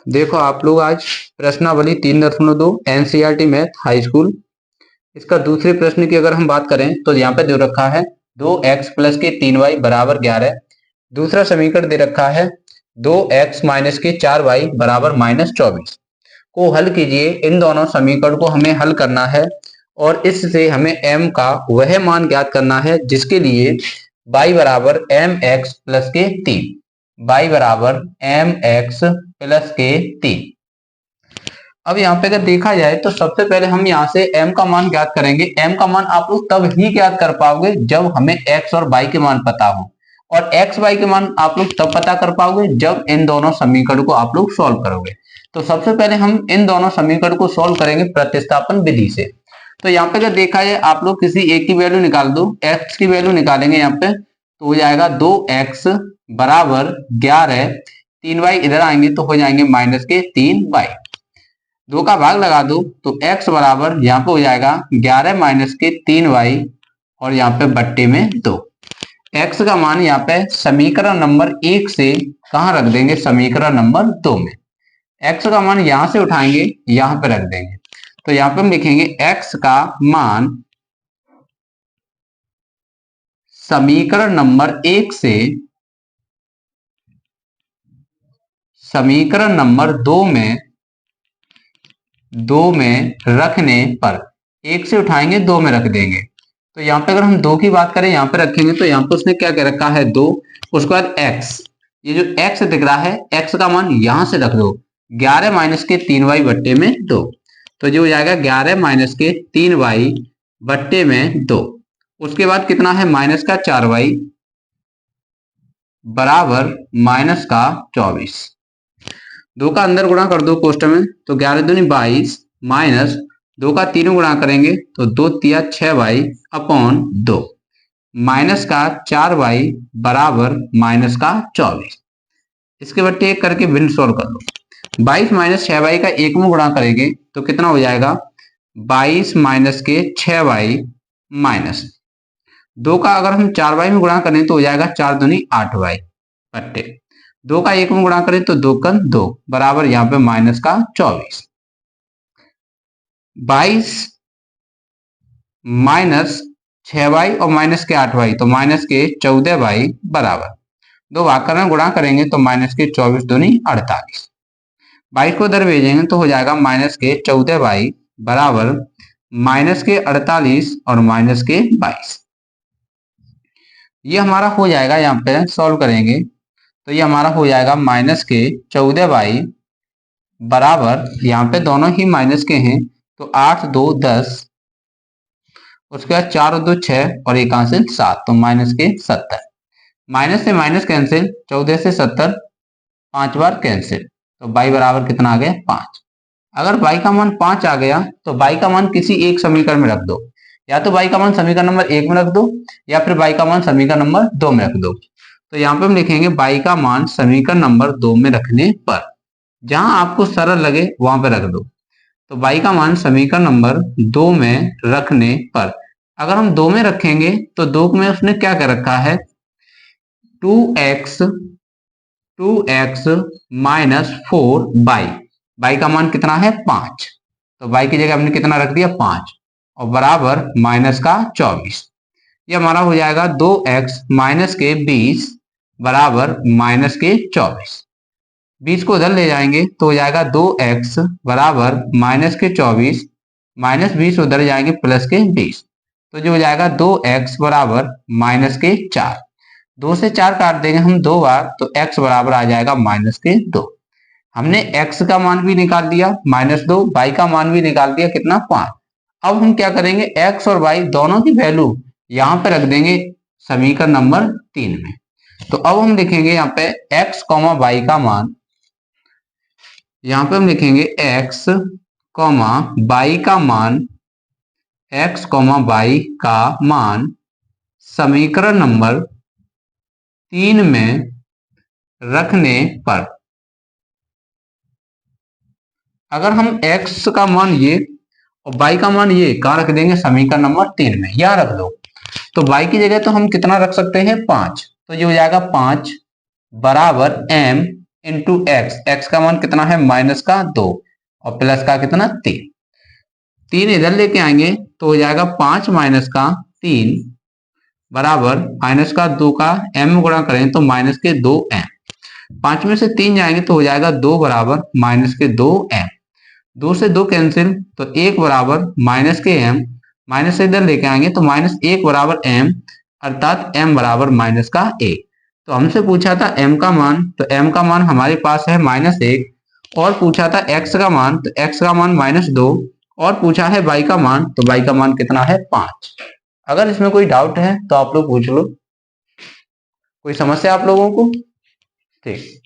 देखो आप लोग आज प्रश्नावली 3.2 एनसीईआरटी मैथ हाई स्कूल, इसका दूसरे प्रश्न की अगर हम बात करें तो यहाँ पे दे रखा है 2x प्लस के 3y बराबर 11। दूसरा समीकरण दे रखा है 2x माइनस के 4y बराबर -24 को हल कीजिए। इन दोनों समीकरण को हमें हल करना है और इससे हमें m का वह मान ज्ञात करना है जिसके लिए y बराबर mx प्लस के 3 y बराबर mx प्लस के 3। अब यहाँ पे अगर देखा जाए तो सबसे पहले हम यहाँ से m का मान ज्ञात करेंगे। m का मान आप लोग तब ही ज्ञात कर पाओगे जब हमें x और y के मान पता हो, और x y के मान आप लोग तब पता कर पाओगे जब इन दोनों समीकरण को आप लोग सॉल्व करोगे। तो सबसे पहले हम इन दोनों समीकरण को सॉल्व करेंगे प्रतिस्थापन विधि से। तो यहाँ पे अगर देखा जाए आप लोग किसी एक की वैल्यू निकाल दो, x की वैल्यू निकालेंगे यहाँ पे तो हो जाएगा 2x बराबर 11, 3y इधर आएंगे तो हो जाएंगे माइनस के 3y। 2 का भाग लगा दो तो x बराबर यहाँ पे हो जाएगा 11 माइनस के 3y और यहाँ पे बट्टे में 2। x का मान यहाँ पे समीकरण नंबर 1 से कहाँ रख देंगे, समीकरण नंबर 2 में। x का मान यहाँ से उठाएंगे यहाँ पे रख देंगे, तो यहाँ पे हम लिखेंगे x का मान समीकरण नंबर 1 से समीकरण नंबर 2 में रखने पर, 1 से उठाएंगे 2 में रख देंगे। तो यहाँ पे अगर हम 2 की बात करें यहाँ पे रखेंगे तो यहाँ पे उसने क्या कह रखा है 2, उसके बाद x, ये जो x दिख रहा है x का मान यहाँ से रख दो 11 माइनस के 3y बट्टे में 2, तो जो हो जाएगा 11 माइनस के 3y बट्टे में 2। उसके बाद कितना है माइनस का 4y बराबर माइनस का 24। 2 का अंदर गुणा कर दो कोष्टक में तो 11 दूनी 22 माइनस 2 का 3 गुणा करेंगे तो 2 तिया 6y अपॉन 2 माइनस का 4y बराबर माइनस का 24। इसके बट्टे एक करके भिन्न सोल्व कर लो। 22 माइनस 6y का 1 में गुणा करेंगे तो कितना हो जाएगा 22 माइनस के 6y माइनस 2 का अगर हम 4y में गुणा करें तो हो जाएगा 4 दूनी 8y बट्टे 2 का 1 में गुणा करें तो 2 का 2 बराबर यहाँ पे माइनस का 24। 22 माइनस 6y और माइनस के 8y तो माइनस के 14y बराबर 2 भाग कर गुणा करेंगे तो माइनस के 24 दूनी 48। 22 को इधर भेजेंगे तो हो जाएगा माइनस के 14y बराबर माइनस के 48 और माइनस के 22। ये हमारा हो जाएगा, यहाँ पे सॉल्व करेंगे तो ये हमारा हो जाएगा माइनस के 14y बराबर, यहाँ पे दोनों ही माइनस के हैं तो 8 2 10, उसके बाद 4 और 2 6 और एक कैंसिल 7 तो माइनस के 70। माइनस से माइनस कैंसिल, 14 से 70 5 बार कैंसिल तो y बराबर कितना आ गया 5। अगर y का मान 5 आ गया तो y का मान किसी एक समीकरण में रख दो, या तो y का मान समीकरण नंबर 1 में रख दो या फिर y का मान समीकरण नंबर 2 में रख दो। तो यहाँ पे हम लिखेंगे y का मान समीकरण नंबर 2 में रखने पर, जहां आपको सरल लगे वहां पे रख दो। तो y का मान समीकरण नंबर 2 में रखने पर, अगर हम 2 में रखेंगे तो 2 में उसने क्या कर रखा है 2x माइनस 4y, y का मान कितना है 5, तो y की जगह हमने कितना रख दिया 5 और बराबर माइनस का 24। ये हमारा हो जाएगा 2x माइनस के 20 बराबर माइनस के 24। 20 को उधर ले जाएंगे तो हो जाएगा 2x बराबर माइनस के 24 माइनस 20 उधर जाएंगे प्लस के 20, तो जो हो जाएगा 2x बराबर माइनस के 4। 2 से 4 काट देंगे हम 2 बार तो x बराबर आ जाएगा माइनस के 2। हमने x का मान भी निकाल दिया -2, y का मान भी निकाल दिया कितना 5। अब हम क्या करेंगे x और y दोनों की वैल्यू यहाँ पे रख देंगे समीकरण नंबर 3 में। तो अब हम लिखेंगे यहाँ पे x, y का मान, यहाँ पे हम लिखेंगे x, y का मान, x, y का मान समीकरण नंबर 3 में रखने पर, अगर हम x का मान ये और y का मान ये कहाँ रख देंगे समीकरण नंबर 3 में, यहाँ रख दो। तो y की जगह तो हम कितना रख सकते हैं 5, तो ये हो जाएगा 5 बराबर m इंटू एक्स, एक्स का मान कितना है माइनस का 2 और प्लस का कितना 3, 3 इधर लेके आएंगे तो हो जाएगा 5 माइनस का 3 बराबर माइनस का 2 का m गुणा करें तो माइनस के 2m, 5 में से 3 जाएंगे तो हो जाएगा 2 बराबर माइनस के 2m, 2 से 2 कैंसिल तो 1 बराबर माइनस के m, माइनस से इधर लेके आएंगे तो माइनस 1 बराबर m, अर्थात m बराबर माइनस का 1। तो हमसे पूछा था m का मान, तो m का मान हमारे पास है -1 और पूछा था x का मान, तो x का मान -2 और पूछा है y का मान, तो y का मान कितना है 5। अगर इसमें कोई डाउट है तो आप लोग पूछ लो, कोई समस्या आप लोगों को? ठीक।